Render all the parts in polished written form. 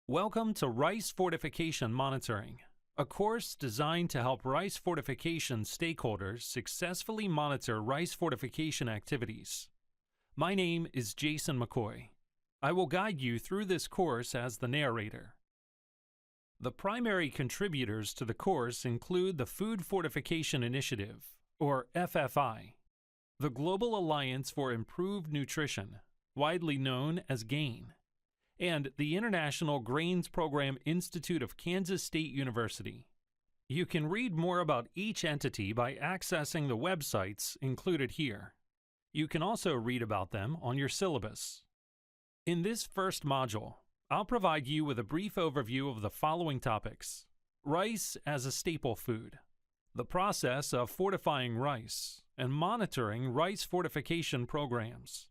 Welcome to Rice Fortification Monitoring, a course designed to help rice fortification stakeholders successfully monitor rice fortification activities. My name is Jason McCoy. I will guide you through this course as the narrator. The primary contributors to the course include the Food Fortification Initiative, or FFI, the Global Alliance for Improved Nutrition, widely known as GAIN, and the International Grains Program Institute of Kansas State University. You can read more about each entity by accessing the websites included here. You can also read about them on your syllabus. In this first module, I'll provide you with a brief overview of the following topics: rice as a staple food, the process of fortifying rice, and monitoring rice fortification programs.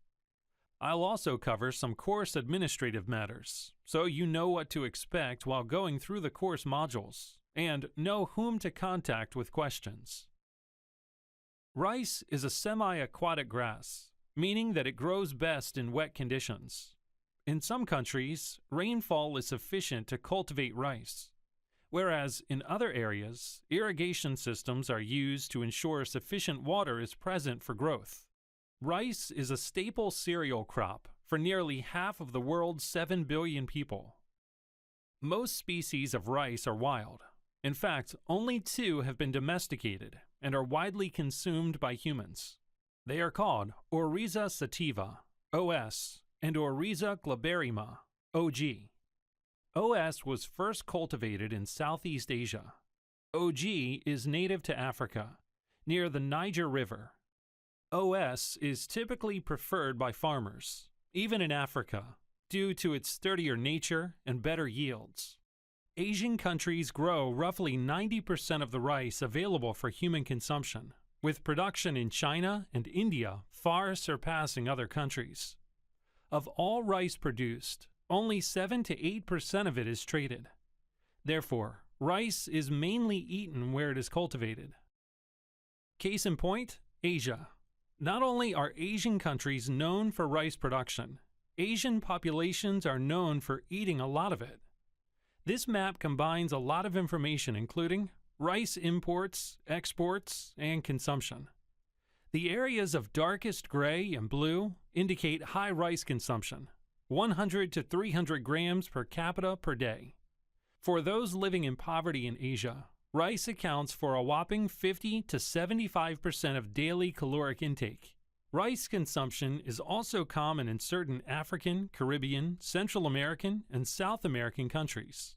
I'll also cover some course administrative matters, so you know what to expect while going through the course modules, and know whom to contact with questions. Rice is a semi-aquatic grass, meaning that it grows best in wet conditions. In some countries, rainfall is sufficient to cultivate rice, whereas in other areas, irrigation systems are used to ensure sufficient water is present for growth. Rice is a staple cereal crop for nearly half of the world's 7 billion people. Most species of rice are wild. In fact, only 2 have been domesticated and are widely consumed by humans. They are called Oryza sativa, OS, and Oryza glaberrima, OG. OS was first cultivated in Southeast Asia. OG is native to Africa, near the Niger River. OS is typically preferred by farmers, even in Africa, due to its sturdier nature and better yields. Asian countries grow roughly 90% of the rice available for human consumption, with production in China and India far surpassing other countries. Of all rice produced, only 7 to 8% of it is traded. Therefore, rice is mainly eaten where it is cultivated. Case in point, Asia. Not only are Asian countries known for rice production, Asian populations are known for eating a lot of it. This map combines a lot of information including rice imports, exports, and consumption. The areas of darkest gray and blue indicate high rice consumption, 100 to 300 grams per capita per day. For those living in poverty in Asia, rice accounts for a whopping 50 to 75% of daily caloric intake. Rice consumption is also common in certain African, Caribbean, Central American, and South American countries.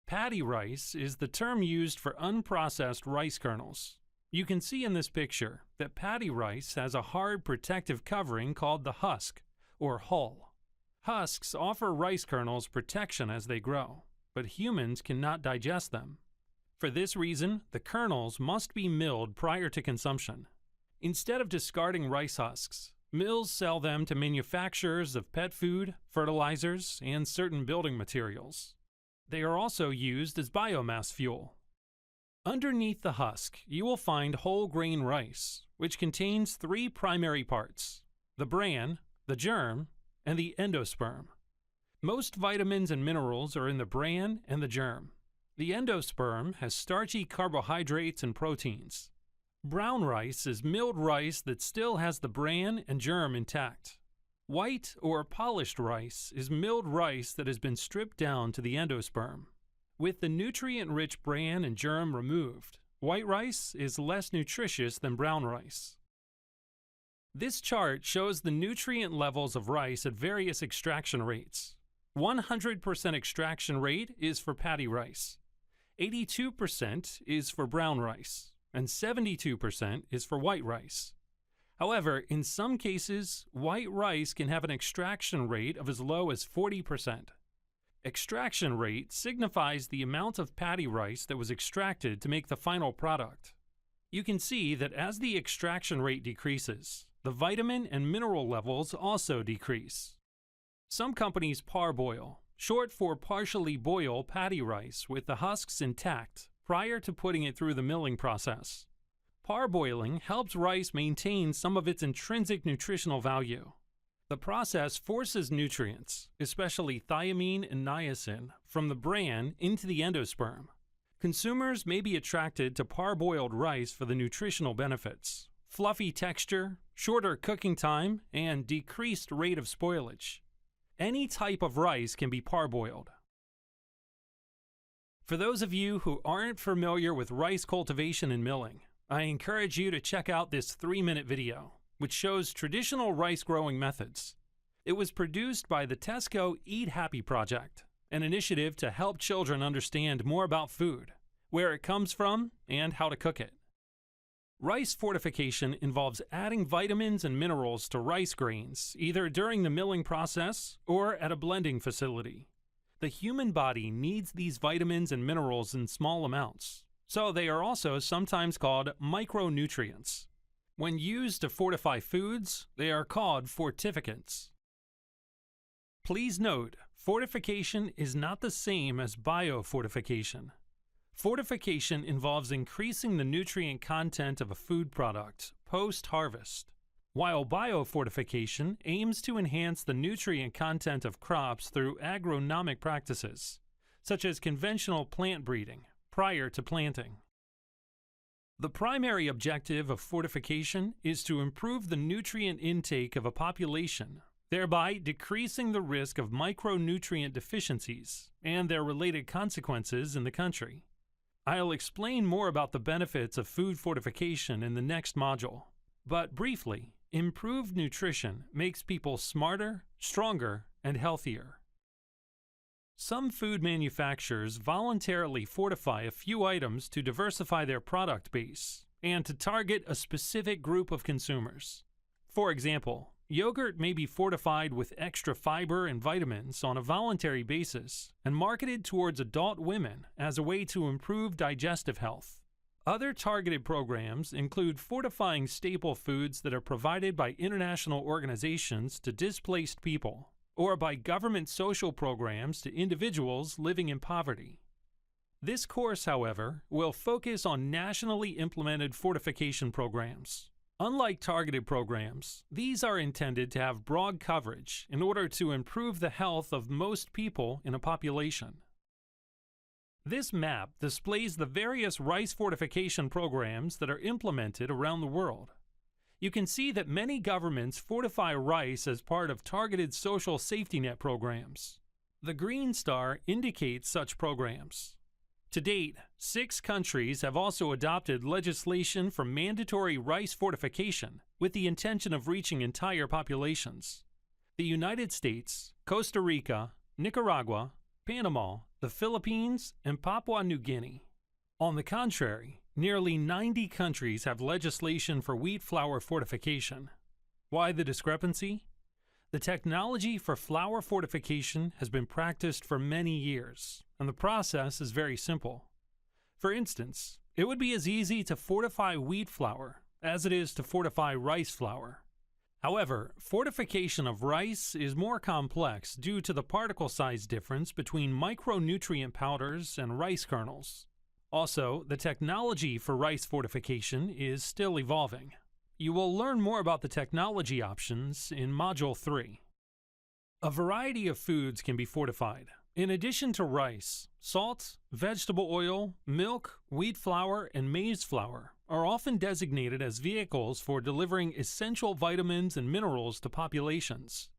Paddy rice is the term used for unprocessed rice kernels. You can see in this picture that paddy rice has a hard protective covering called the husk, or hull. Husks offer rice kernels protection as they grow, but humans cannot digest them. For this reason, the kernels must be milled prior to consumption. Instead of discarding rice husks, mills sell them to manufacturers of pet food, fertilizers, and certain building materials. They are also used as biomass fuel. Underneath the husk, you will find whole grain rice, which contains 3 primary parts: the bran, the germ, and the endosperm. Most vitamins and minerals are in the bran and the germ. The endosperm has starchy carbohydrates and proteins. Brown rice is milled rice that still has the bran and germ intact. White or polished rice is milled rice that has been stripped down to the endosperm. With the nutrient-rich bran and germ removed, white rice is less nutritious than brown rice. This chart shows the nutrient levels of rice at various extraction rates. 100% extraction rate is for paddy rice, 82% is for brown rice, and 72% is for white rice. However, in some cases, white rice can have an extraction rate of as low as 40%. Extraction rate signifies the amount of paddy rice that was extracted to make the final product. You can see that as the extraction rate decreases, the vitamin and mineral levels also decrease. Some companies parboil, short for partially boil paddy rice with the husks intact prior to putting it through the milling process. Parboiling helps rice maintain some of its intrinsic nutritional value. The process forces nutrients, especially thiamine and niacin, from the bran into the endosperm. Consumers may be attracted to parboiled rice for the nutritional benefits, fluffy texture, shorter cooking time, and decreased rate of spoilage. Any type of rice can be parboiled. For those of you who aren't familiar with rice cultivation and milling, I encourage you to check out this 3-minute video, which shows traditional rice growing methods. It was produced by the Tesco Eat Happy Project, an initiative to help children understand more about food, where it comes from, and how to cook it. Rice fortification involves adding vitamins and minerals to rice grains, either during the milling process or at a blending facility. The human body needs these vitamins and minerals in small amounts, so they are also sometimes called micronutrients. When used to fortify foods, they are called fortificants. Please note, fortification is not the same as biofortification. Fortification involves increasing the nutrient content of a food product post-harvest, while biofortification aims to enhance the nutrient content of crops through agronomic practices, such as conventional plant breeding, prior to planting. The primary objective of fortification is to improve the nutrient intake of a population, thereby decreasing the risk of micronutrient deficiencies and their related consequences in the country. I'll explain more about the benefits of food fortification in the next module, but briefly, improved nutrition makes people smarter, stronger, and healthier. Some food manufacturers voluntarily fortify a few items to diversify their product base and to target a specific group of consumers. For example, yogurt may be fortified with extra fiber and vitamins on a voluntary basis and marketed towards adult women as a way to improve digestive health. Other targeted programs include fortifying staple foods that are provided by international organizations to displaced people, or by government social programs to individuals living in poverty. This course, however, will focus on nationally implemented fortification programs. Unlike targeted programs, these are intended to have broad coverage in order to improve the health of most people in a population. This map displays the various rice fortification programs that are implemented around the world. You can see that many governments fortify rice as part of targeted social safety net programs. The green star indicates such programs. To date, 6 countries have also adopted legislation for mandatory rice fortification with the intention of reaching entire populations: the United States, Costa Rica, Nicaragua, Panama, the Philippines, and Papua New Guinea. On the contrary, nearly 90 countries have legislation for wheat flour fortification. Why the discrepancy? The technology for flour fortification has been practiced for many years, and the process is very simple. For instance, it would be as easy to fortify wheat flour as it is to fortify rice flour. However, fortification of rice is more complex due to the particle size difference between micronutrient powders and rice kernels. Also, the technology for rice fortification is still evolving. You will learn more about the technology options in Module 3. A variety of foods can be fortified. In addition to rice, salt, vegetable oil, milk, wheat flour, and maize flour are often designated as vehicles for delivering essential vitamins and minerals to populations.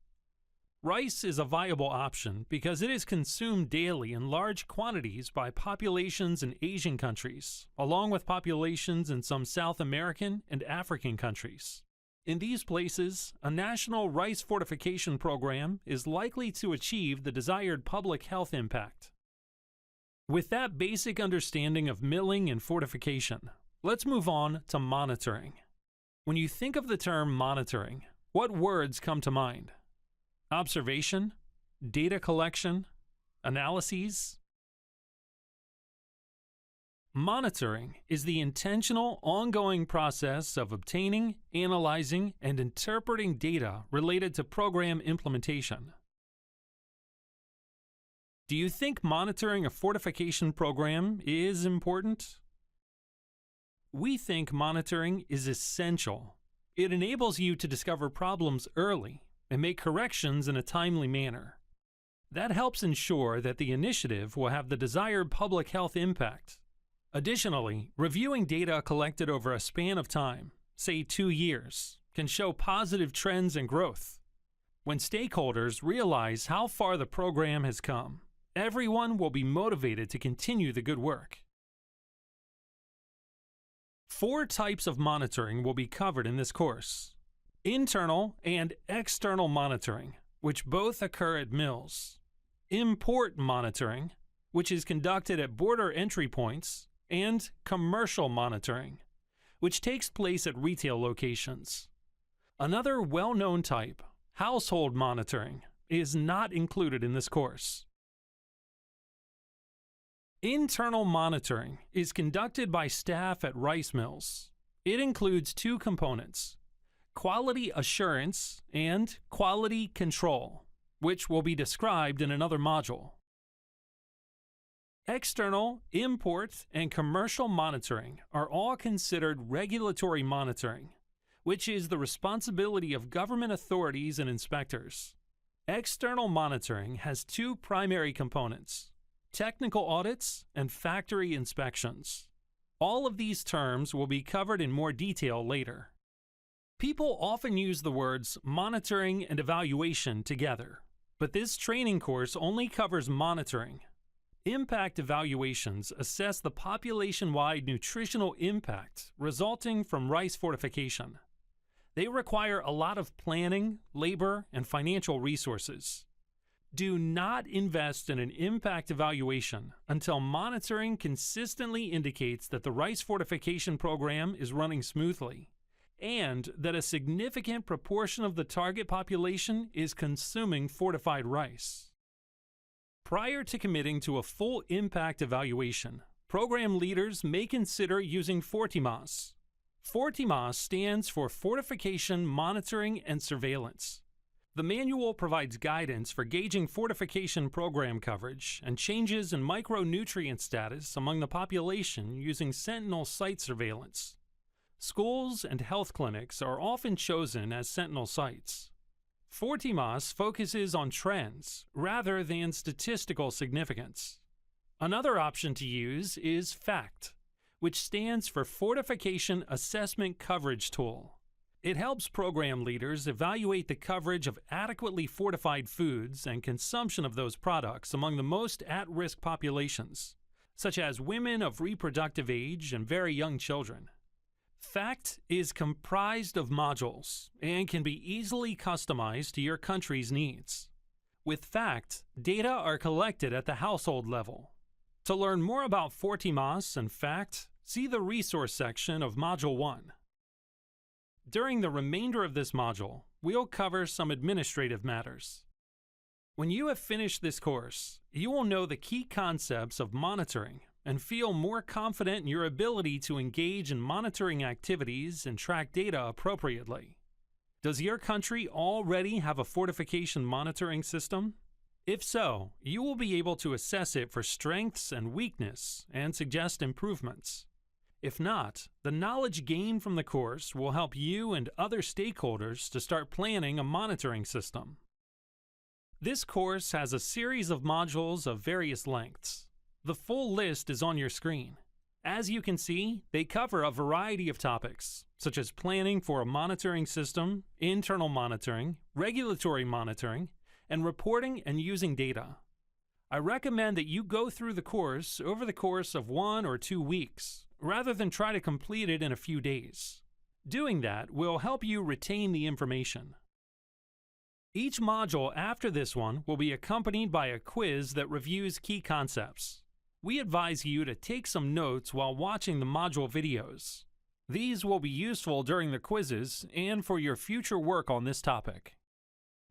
Rice is a viable option because it is consumed daily in large quantities by populations in Asian countries, along with populations in some South American and African countries. In these places, a national rice fortification program is likely to achieve the desired public health impact. With that basic understanding of milling and fortification, let's move on to monitoring. When you think of the term monitoring, what words come to mind? Observation, data collection, analyses. Monitoring is the intentional, ongoing process of obtaining, analyzing, and interpreting data related to program implementation. Do you think monitoring a fortification program is important? We think monitoring is essential. It enables you to discover problems early and make corrections in a timely manner. That helps ensure that the initiative will have the desired public health impact. Additionally, reviewing data collected over a span of time, say 2 years, can show positive trends and growth. When stakeholders realize how far the program has come, everyone will be motivated to continue the good work. 4 types of monitoring will be covered in this course: internal and external monitoring, which both occur at mills; import monitoring, which is conducted at border entry points; and commercial monitoring, which takes place at retail locations. Another well-known type, household monitoring, is not included in this course. Internal monitoring is conducted by staff at rice mills. It includes 2 components: quality assurance and quality control, which will be described in another module. External, import, and commercial monitoring are all considered regulatory monitoring, which is the responsibility of government authorities and inspectors. External monitoring has 2 primary components: technical audits and factory inspections. All of these terms will be covered in more detail later. People often use the words monitoring and evaluation together, but this training course only covers monitoring. Impact evaluations assess the population-wide nutritional impact resulting from rice fortification. They require a lot of planning, labor, and financial resources. Do not invest in an impact evaluation until monitoring consistently indicates that the rice fortification program is running smoothly and that a significant proportion of the target population is consuming fortified rice. Prior to committing to a full impact evaluation, program leaders may consider using Fortimas. Fortimas stands for Fortification Monitoring and Surveillance. The manual provides guidance for gauging fortification program coverage and changes in micronutrient status among the population using sentinel site surveillance. Schools and health clinics are often chosen as sentinel sites. Fortimas focuses on trends rather than statistical significance. Another option to use is FACT, which stands for Fortification Assessment Coverage Tool. It helps program leaders evaluate the coverage of adequately fortified foods and consumption of those products among the most at-risk populations, such as women of reproductive age and very young children. FACT is comprised of modules and can be easily customized to your country's needs. With FACT, data are collected at the household level. To learn more about Fortimas and FACT, see the resource section of Module 1. During the remainder of this module, we'll cover some administrative matters. When you have finished this course, you will know the key concepts of monitoring and feel more confident in your ability to engage in monitoring activities and track data appropriately. Does your country already have a fortification monitoring system? If so, you will be able to assess it for strengths and weakness and suggest improvements. If not, the knowledge gained from the course will help you and other stakeholders to start planning a monitoring system. This course has a series of modules of various lengths. The full list is on your screen. As you can see, they cover a variety of topics, such as planning for a monitoring system, internal monitoring, regulatory monitoring, and reporting and using data. I recommend that you go through the course over the course of 1 or 2 weeks, rather than try to complete it in a few days. Doing that will help you retain the information. Each module after this one will be accompanied by a quiz that reviews key concepts. We advise you to take some notes while watching the module videos. These will be useful during the quizzes and for your future work on this topic.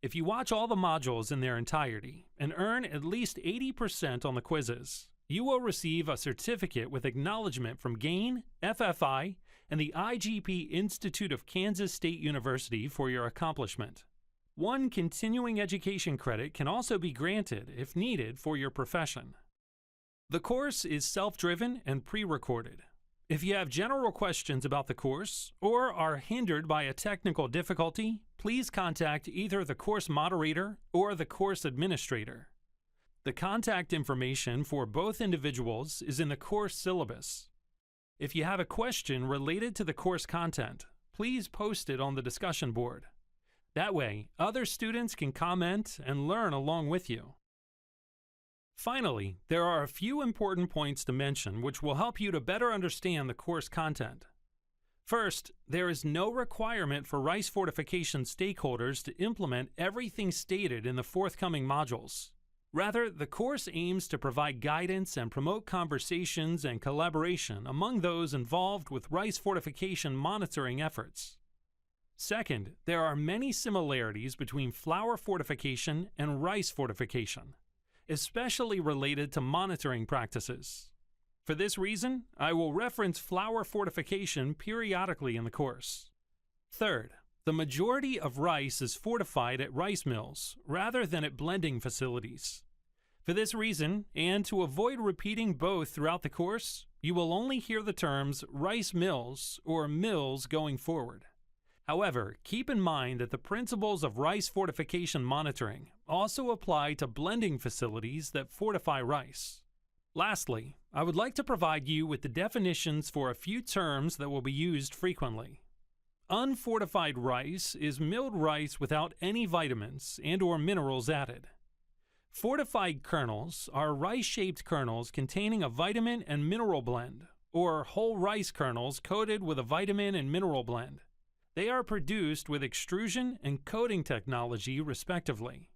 If you watch all the modules in their entirety and earn at least 80% on the quizzes, you will receive a certificate with acknowledgement from GAIN, FFI, and the IGP Institute of Kansas State University for your accomplishment. 1 continuing education credit can also be granted if needed for your profession. The course is self-driven and pre-recorded. If you have general questions about the course or are hindered by a technical difficulty, please contact either the course moderator or the course administrator. The contact information for both individuals is in the course syllabus. If you have a question related to the course content, please post it on the discussion board. That way, other students can comment and learn along with you. Finally, there are a few important points to mention which will help you to better understand the course content. First, there is no requirement for rice fortification stakeholders to implement everything stated in the forthcoming modules. Rather, the course aims to provide guidance and promote conversations and collaboration among those involved with rice fortification monitoring efforts. Second, there are many similarities between flour fortification and rice fortification, especially related to monitoring practices. For this reason, I will reference flour fortification periodically in the course. Third, the majority of rice is fortified at rice mills rather than at blending facilities. For this reason, and to avoid repeating both throughout the course, you will only hear the terms rice mills or mills going forward. However, keep in mind that the principles of rice fortification monitoring also apply to blending facilities that fortify rice. Lastly, I would like to provide you with the definitions for a few terms that will be used frequently. Unfortified rice is milled rice without any vitamins and/or minerals added. Fortified kernels are rice-shaped kernels containing a vitamin and mineral blend, or whole rice kernels coated with a vitamin and mineral blend. They are produced with extrusion and coating technology, respectively.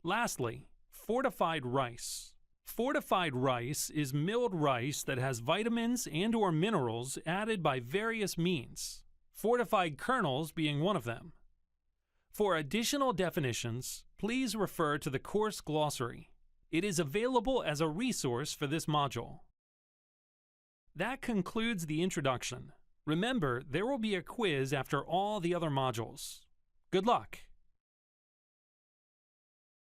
Lastly, fortified rice. Fortified rice is milled rice that has vitamins and/or minerals added by various means, fortified kernels being one of them. For additional definitions, please refer to the course glossary. It is available as a resource for this module. That concludes the introduction. Remember, there will be a quiz after all the other modules. Good luck!